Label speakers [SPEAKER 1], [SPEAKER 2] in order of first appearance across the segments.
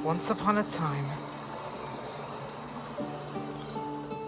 [SPEAKER 1] Once upon a time,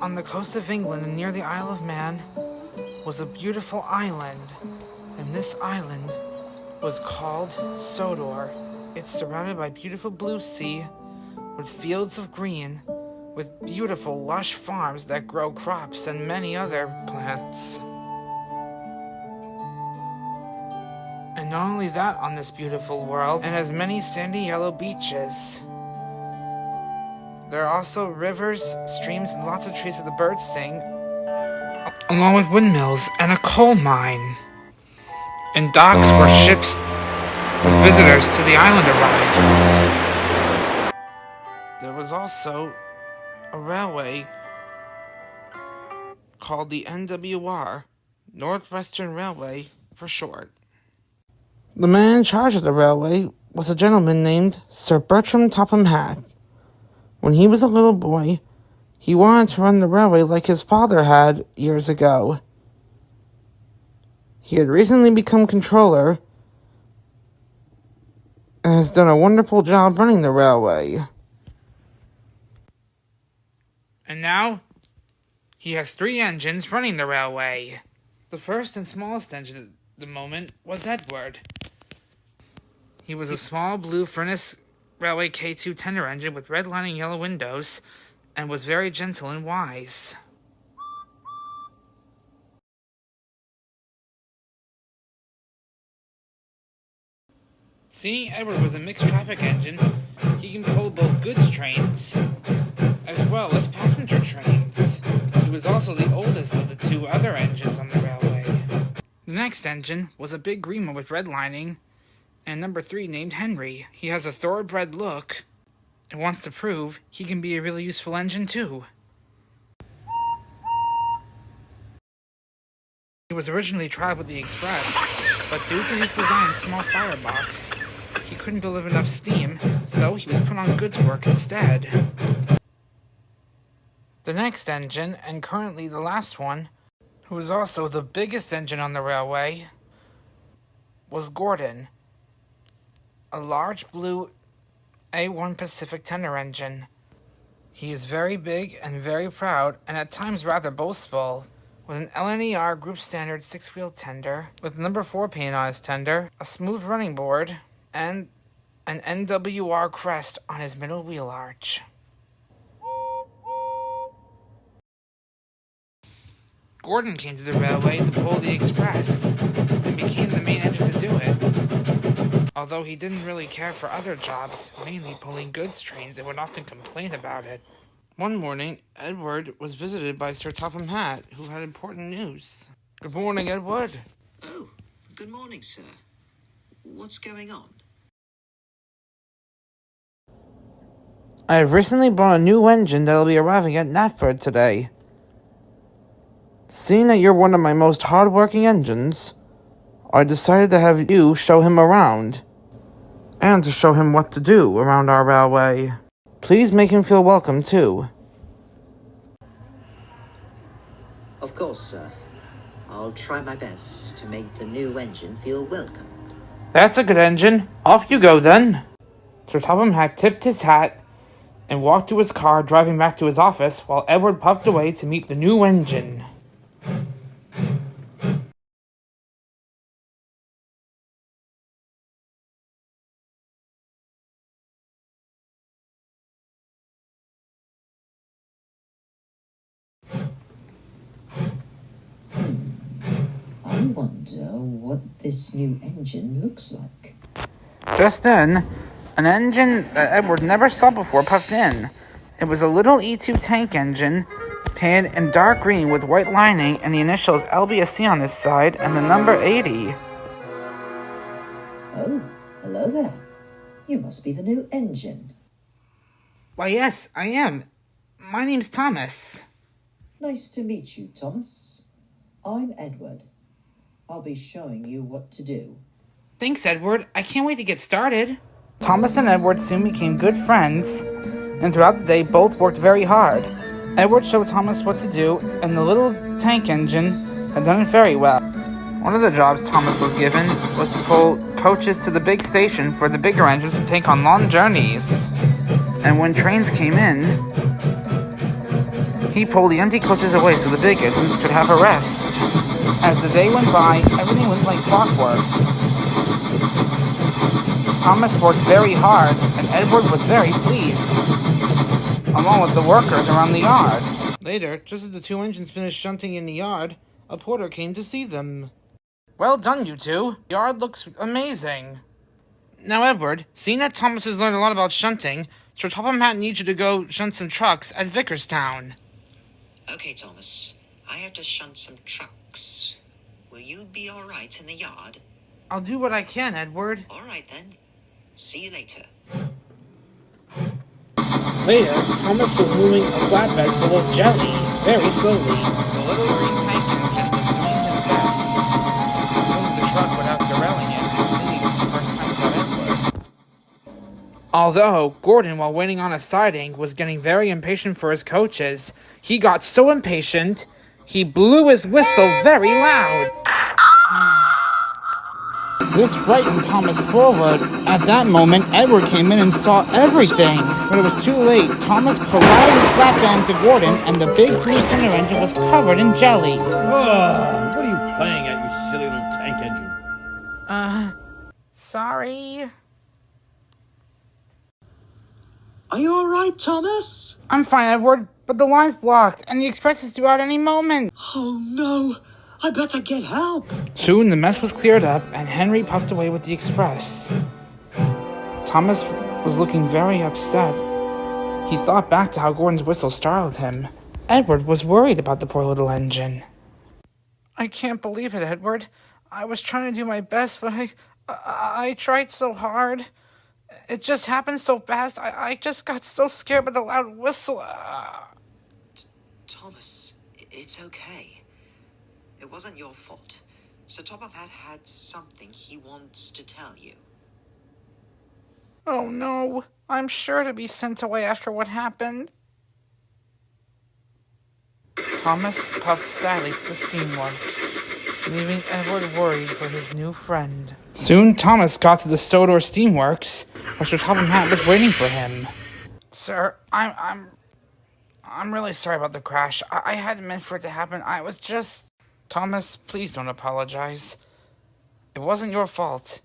[SPEAKER 1] on the coast of England and near the Isle of Man, was a beautiful island, and this island was called Sodor. It's surrounded by beautiful blue sea, with fields of green, with beautiful lush farms that grow crops and many other plants. And not only that, on this beautiful world, it has many sandy yellow beaches. There are also rivers, streams, and lots of trees where the birds sing, along with windmills and a coal mine, and docks where ships with visitors to the island arrive. There was also a railway called the NWR, Northwestern Railway for short. The man in charge of the railway was a gentleman named Sir Bertram Topham Hatt. When he was a little boy, he wanted to run the railway like his father had years ago. He had recently become controller and has done a wonderful job running the railway. And now, he has 3 engines running the railway. The first and smallest engine at the moment was Edward. He was a small blue furnace railway K2 tender engine with red lining yellow windows, and was very gentle and wise. Seeing Edward was a mixed traffic engine, he can pull both goods trains as well as passenger trains. He was also the oldest of the 2 other engines on the railway. The next engine was a big green one with red lining, and number 3 named Henry. He has a thoroughbred look and wants to prove he can be a really useful engine too. He was originally tried with the Express, but due to his design's small firebox, he couldn't deliver enough steam, so he was put on goods work instead. The next engine, and currently the last one, who was also the biggest engine on the railway, was Gordon, a large blue A1 Pacific tender engine. He is very big and very proud, and at times rather boastful, with an LNER Group Standard 6-wheel tender, with number 4 paint on his tender, a smooth running board, and an NWR crest on his middle wheel arch. Gordon came to the railway to pull the Express, and became the main engine to do it. Although he didn't really care for other jobs, mainly pulling goods trains, and would often complain about it. One morning, Edward was visited by Sir Topham Hatt, who had important news. Good morning, Edward.
[SPEAKER 2] Oh, good morning, sir. What's going on?
[SPEAKER 1] I have recently bought a new engine that will be arriving at Knapford today. Seeing that you're one of my most hard-working engines, I decided to have you show him around, and to show him what to do around our railway. Please make him feel welcome, too.
[SPEAKER 2] Of course, sir. I'll try my best to make the new engine feel welcome.
[SPEAKER 1] That's a good engine. Off you go, then. Sir Topham Hatt tipped his hat and walked to his car, driving back to his office, while Edward puffed away to meet the new engine.
[SPEAKER 2] I wonder what this new engine looks like.
[SPEAKER 1] Just then, an engine that Edward never saw before puffed in. It was a little E2 tank engine, painted in dark green with white lining and the initials LBSC on his side and the number 80.
[SPEAKER 2] Oh, hello there. You must be the new engine.
[SPEAKER 1] Why, yes, I am. My name's Thomas.
[SPEAKER 2] Nice to meet you, Thomas. I'm Edward. I'll be showing you what to do.
[SPEAKER 1] Thanks, Edward. I can't wait to get started. Thomas and Edward soon became good friends, and throughout the day both worked very hard. Edward showed Thomas what to do, and the little tank engine had done it very well. One of the jobs Thomas was given was to pull coaches to the big station for the bigger engines to take on long journeys. And when trains came in, he pulled the empty coaches away so the big engines could have a rest. As the day went by, everything was like clockwork. Thomas worked very hard, and Edward was very pleased, along with the workers around the yard. Later, just as the two engines finished shunting in the yard, a porter came to see them. Well done, you two. The yard looks amazing. Now, Edward, seeing that Thomas has learned a lot about shunting, Sir Topham Hatt needs you to go shunt some trucks at Vickerstown.
[SPEAKER 2] Okay, Thomas. I have to shunt some trucks. Will you be all right in the yard?
[SPEAKER 1] I'll do what I can, Edward.
[SPEAKER 2] All right, then. See you later.
[SPEAKER 1] Later, Thomas was moving a flatbed full of jelly, very slowly. The little green tank engine was doing his best to move the truck without derailing it, seeing it was the first time without Edward. Although, Gordon, while waiting on a siding, was getting very impatient for his coaches, he got so impatient, he blew his whistle very loud. This frightened Thomas forward. At that moment, Edward came in and saw everything. But it was too late. Thomas collided his flatbed into Gordon, and the big green center engine was covered in jelly.
[SPEAKER 3] What are you playing at, you silly little tank engine?
[SPEAKER 1] Sorry.
[SPEAKER 2] Are you all right, Thomas?
[SPEAKER 1] I'm fine, Edward, but the line's blocked, and the express is due out any moment.
[SPEAKER 2] Oh, no. I better get help.
[SPEAKER 1] Soon the mess was cleared up, and Henry puffed away with the express. Thomas was looking very upset. He thought back to how Gordon's whistle startled him. Edward was worried about the poor little engine. I can't believe it, Edward. I was trying to do my best, but I tried so hard. It just happened so fast. I just got so scared by the loud whistle.
[SPEAKER 2] Thomas, it's okay. It wasn't your fault. Sir Topham Hatt had something he wants to tell you.
[SPEAKER 1] Oh no, I'm sure to be sent away after what happened. Thomas puffed sadly to the steamworks, leaving Edward worried for his new friend. Soon Thomas got to the Sodor steamworks, where Sir Topham Hatt was waiting for him. Sir, I'm really sorry about the crash. I hadn't meant for it to happen. I was just... Thomas, please don't apologize. It wasn't your fault.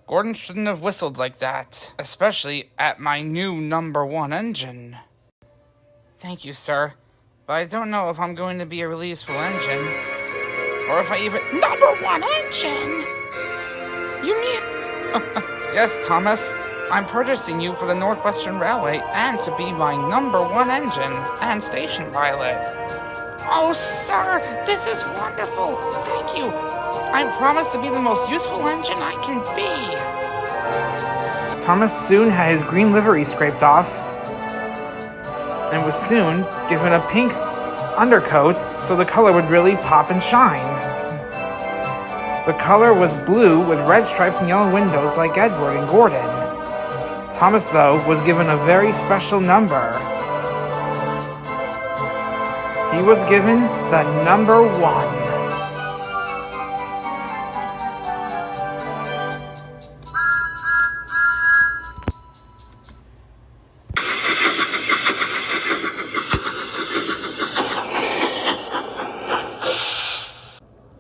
[SPEAKER 1] Gordon shouldn't have whistled like that, especially at my new number 1 engine. Thank you, sir, but I don't know if I'm going to be a really useful engine, or if I even... Number 1 engine? You mean... Yes, Thomas, I'm purchasing you for the Northwestern Railway and to be my number 1 engine and station pilot. Oh, sir, this is wonderful. Thank you. I promise to be the most useful engine I can be. Thomas soon had his green livery scraped off and was soon given a pink undercoat so the color would really pop and shine. The color was blue with red stripes and yellow windows like Edward and Gordon. Thomas, though, was given a very special number. He was given the number 1.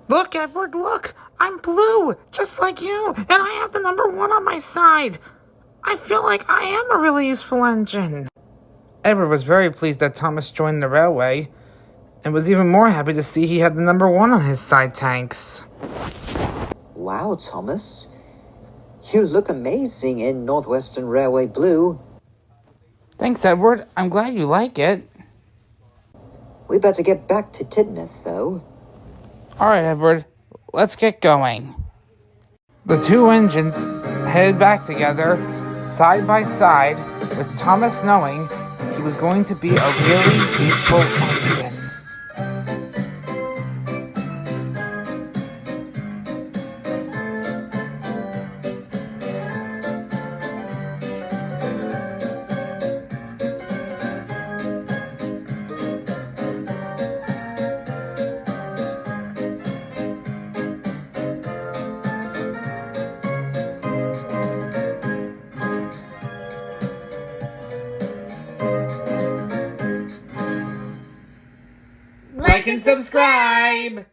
[SPEAKER 1] Look, Edward, look! I'm blue, just like you, and I have the number 1 on my side. I feel like I am a really useful engine. Edward was very pleased that Thomas joined the railway, and was even more happy to see he had the number 1 on his side tanks.
[SPEAKER 2] Wow, Thomas. You look amazing in Northwestern Railway blue.
[SPEAKER 1] Thanks, Edward. I'm glad you like it.
[SPEAKER 2] We better get back to Tidmouth, though.
[SPEAKER 1] All right, Edward. Let's get going. The two engines headed back together, side by side, with Thomas knowing he was going to be a really useful engine. like and subscribe!